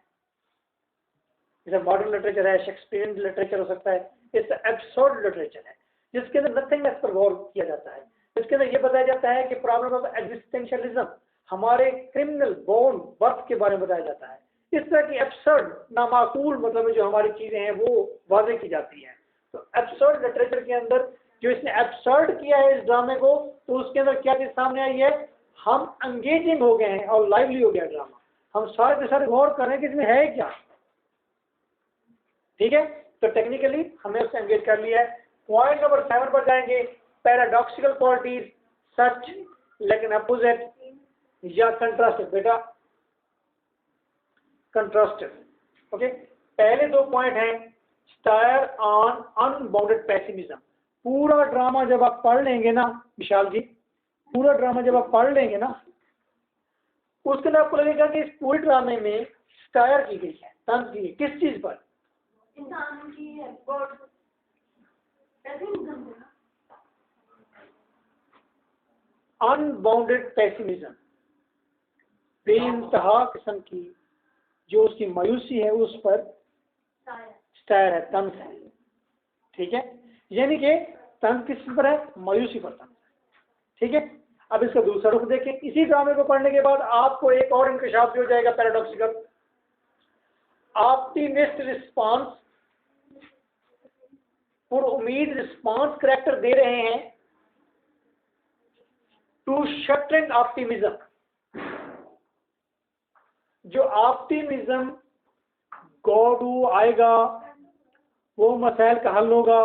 जैसे मॉडर्न लिटरेचर है, शेक्सपियरियन लिटरेचर हो सकता है, इससे एब्सर्ड लिटरेचर है जिसके अंदर नथिंगनेस पर गौर किया जाता है, जिसके अंदर ये बताया जाता है कि प्रॉब्लम ऑफ एग्जिस्टेंशियलिज्म, हमारे क्रिमिनल बोर्न बर्थ के बारे में बताया जाता है। इस तरह की एब्सर्ड, नामाकूल मतलब जो हमारी चीजें हैं वो वाजे की जाती हैं। तो एब्सर्ड लिटरेचर के अंदर जो इसने एब्सर्ड किया है इस ड्रामे को, तो उसके अंदर क्या चीज सामने आई है, हम एंगेजिंग हो गए हैं और लाइवली हो गया ड्रामा, हम सारे के सारे गौर कर रहे हैं कि इसमें है क्या, ठीक है। तो टेक्निकली हमने उससे एंगेज कर लिया है। पॉइंट नंबर 7 पर जाएंगे, पैराडॉक्सिकल क्वालिटीज सच लेकिन अपोजिट या कंट्रास्टेड। बेटा कंट्रास्टेड, ओके। पहले 2 पॉइंट हैं, स्टायर ऑन अनबाउंडेड पेसिमिज्म। पूरा ड्रामा जब आप पढ़ लेंगे ना विशाल जी, पूरा ड्रामा जब आप पढ़ लेंगे ना, उसके लिए आपको लगेगा कि इस पूरे ड्रामे में स्टायर की गई है, तंज की गई, किस चीज पर, इंसान की है, अनबाउंडेड पेसिमिज्म, बेइंतहा किस्म की जो उसकी मायूसी है उस पर स्टायर है, तंज है, ठीक है। यानी कि तंज किस पर है, मायूसी पर तंज, ठीक है। अब इसका दूसरा रुख देखें। इसी ड्रामे को पढ़ने के बाद आपको एक और इंकशाफ भी हो जाएगा पैराडॉक्सिकल। ऑप्टिमिस्ट रिस्पांस, और उम्मीद रिस्पांस करेक्टर दे रहे हैं टू शटरिंग ऑप्टिमिज्म। जो ऑप्टिमिज्म गॉड आएगा, वो मसाइल का हल होगा,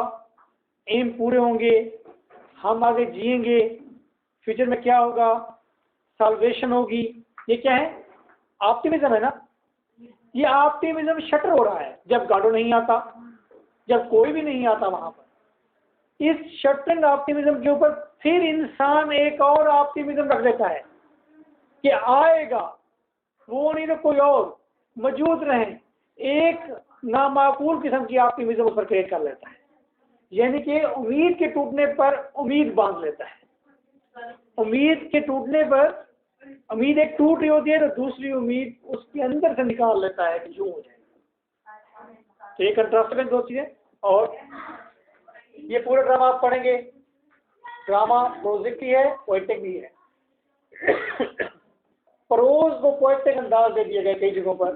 एम पूरे होंगे, हम आगे जिएंगे, फ्यूचर में क्या होगा, साल्वेशन होगी, ये क्या है, ऑप्टिमिज्म है ना। ये ऑप्टिमिज्म शटर हो रहा है जब गाडो नहीं आता, जब कोई भी नहीं आता वहां पर। इस शटरिंग ऑप्टिमिज्म के ऊपर फिर इंसान एक और ऑप्टिमिज्म रख देता है कि आएगा, वो नहीं तो कोई और मौजूद रहे, एक नामाकूल किस्म की ऑप्टिमिज्म ऊपर क्रिएट कर लेता है। यानी कि उम्मीद के टूटने पर उम्मीद बांध लेता है, उम्मीद के टूटने पर, उम्मीद एक टूट रही होती है तो दूसरी उम्मीद उसके अंदर से निकाल लेता है कि यूं हो जाए। तो ये कंट्रास्ट में दो चीजें। और ये पूरा ड्रामा आप पढ़ेंगे, ड्रामा प्रोजिक भी है, पोएटिक भी है। प्रोज को पोएटिक अंदाज दे दिया गया कई जगहों पर,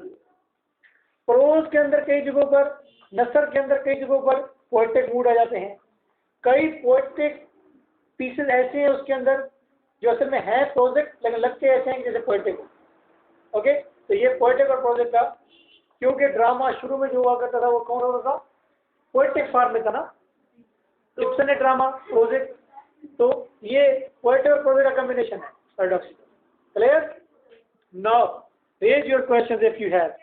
प्रोज के अंदर कई जगहों पर, नसर के अंदर कई जगहों पर पोएटिक मूड आ जाते हैं। कई पोएटिक पीसेस ऐसे हैं उसके अंदर जो असल में है प्रोजेक्ट, लेकिन लगते ऐसे हैं जैसे पोएटिक। ओके, तो ये पोएटिक और प्रोजेक्ट का, क्योंकि ड्रामा शुरू में जो हुआ करता था वो कौन होता था, पोएटिक फॉर्म में था ना, इब्सन ने ड्रामा प्रोजेक्ट, तो ये पोएटिक और प्रोजेक्ट का कॉम्बिनेशन है paradox. Clear? Now raise your questions if you have.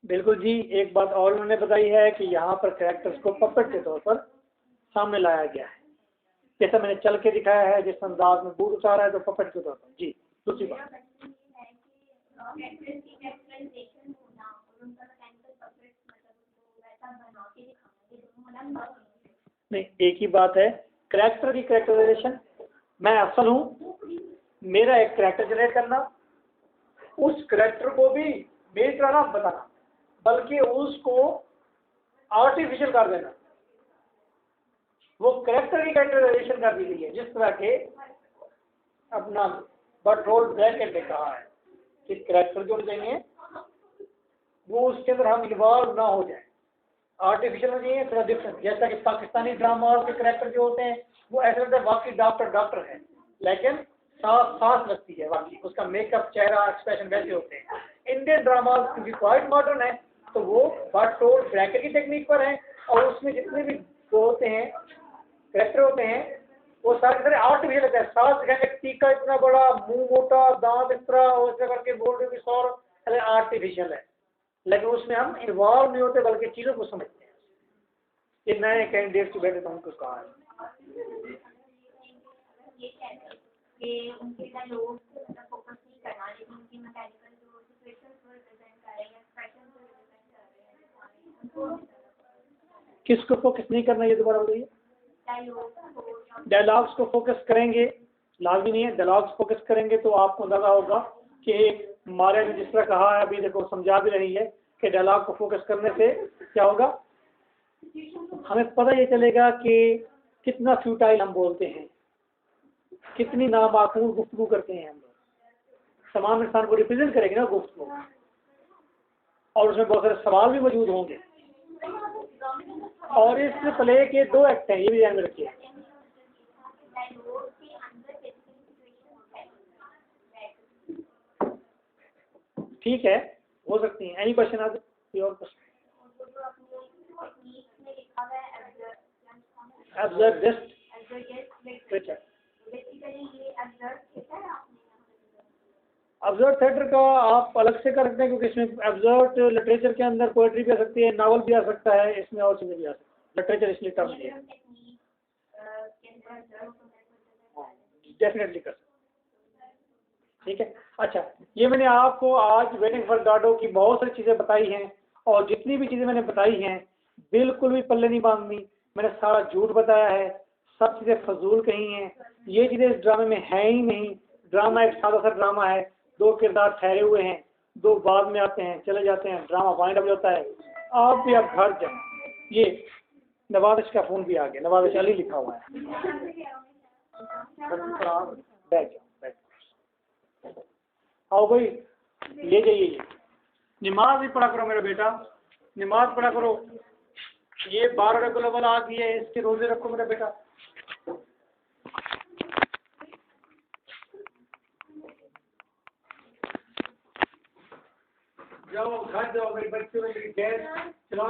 बिल्कुल जी, एक बात और उन्होंने बताई है कि यहाँ पर कैरेक्टर्स को पपेट के तौर पर सामने लाया गया है, जैसा मैंने चल के दिखाया है, जिस अंदाज में बूढ़ उतारा है तो पपेट के तौर पर। जी दूसरी बात, नहीं एक ही बात है, कैरेक्टर की कैरेक्टराइजेशन, मैं असल हूँ, मेरा एक कैरेक्टर जनरेट करना, उस कैरेक्टर को भी मेरी तरह ना बताना, बल्कि उसको आर्टिफिशियल कर देना, वो कैरेक्टर की कैरेक्टराइजेशन कर दी गई है। जिस तरह के अपना बर्टोल्ड ब्रैकेट ने कहा है कि कैरेक्टर जो चाहिए वो उसके अंदर हम इन्वॉल्व ना हो जाए, आर्टिफिशियल हो जाइए, थोड़ा डिफरेंट। जैसा कि पाकिस्तानी ड्रामा के कैरेक्टर जो होते हैं वो ऐसे लगता है वाकई डॉक्टर है, लेकिन सांस लगती है, वाकई उसका मेकअप, चेहरा, एक्सप्रेशन वैसे होते हैं। इंडियन ड्रामा क्योंकि क्वाइट मॉडर्न है तो वो बर्टोल्ड ब्रैकेट की टेक्निक पर है, और उसमें जितने भी जो होते हैं कैरेक्टर होते हैं वो सारे तरह आर्टिफिशियल लगता है। सांस दिखाएंगे, टीका इतना बड़ा, मुंह मोटा, दांत इस तरह, और ऐसा करके बोल रहे कि और आर्टिफिशियल है, लेकिन उसमें हम इन्वॉल्व नहीं होते बल्कि चीज़ों को समझते हैं। ये नए कैंडिडेट से बैठे तो उनको कहा है किसको फोकस नहीं करना, ये दोबारा बताइए। डायलॉग्स को फोकस करेंगे, लाजमी नहीं है, डायलॉग्स फोकस करेंगे तो आपको लगा होगा कि मारे ने जिस तरह कहा है, अभी देखो समझा भी रही है कि डायलॉग को फोकस करने से क्या होगा, हमें पता ये चलेगा कि कितना फ्यूटाइल हम बोलते हैं, कितनी नामाकूल गुफ्तगू करते हैं हम लोग। तमाम इंसान को रिप्रेजेंट करेंगे ना गुफ्तगू, और उसमें बहुत सारे सवाल भी मौजूद होंगे। और इस प्ले के 2 एक्ट हैं, ये भी ध्यान में रखिए। ठीक है, हो सकती है। एनी क्वेश्चन आज और क्वेश्चन? अब्सर्ड थिएटर का आप अलग से कर सकते हैं, क्योंकि इसमें अब्सर्ड लिटरेचर के अंदर पोएट्री भी आ सकती है, नावल भी आ सकता है, इसमें और चीज़ें भी आ सकती है। लिटरेचर इसलिए टर्म है, डेफिनेटली कर सकते। ठीक है, अच्छा, ये मैंने आपको आज वेटिंग फॉर गाडो की बहुत सारी चीज़ें बताई हैं, और जितनी भी चीज़ें मैंने बताई हैं बिल्कुल भी पल्ले नहीं बांधनी, मैंने सारा झूठ बताया है, सब चीज़ें फजूल कही हैं, ये चीज़ें इस ड्रामे में है ही नहीं। ड्रामा एक सादा सा ड्रामा है, 2 किरदार ठहरे हुए हैं, 2 बाद में आते हैं, चले जाते हैं, ड्रामा वाइंड अप होता है। आप भी अब घर जाए। ये नवाज़िश का फ़ोन भी आ गया, नवाज़िश अली लिखा हुआ है, बैठ जाओ, बैठ आओ भाई, ले जाइए। नमाज भी पढ़ा करो मेरा बेटा, नमाज पढ़ा करो। ये 12 रबीउल अव्वल आ गई है, इसके रोजे रखो मेरा बेटा। जाओ घर जाओ, मेरे बच्चे में मेरी गैस चलाओ।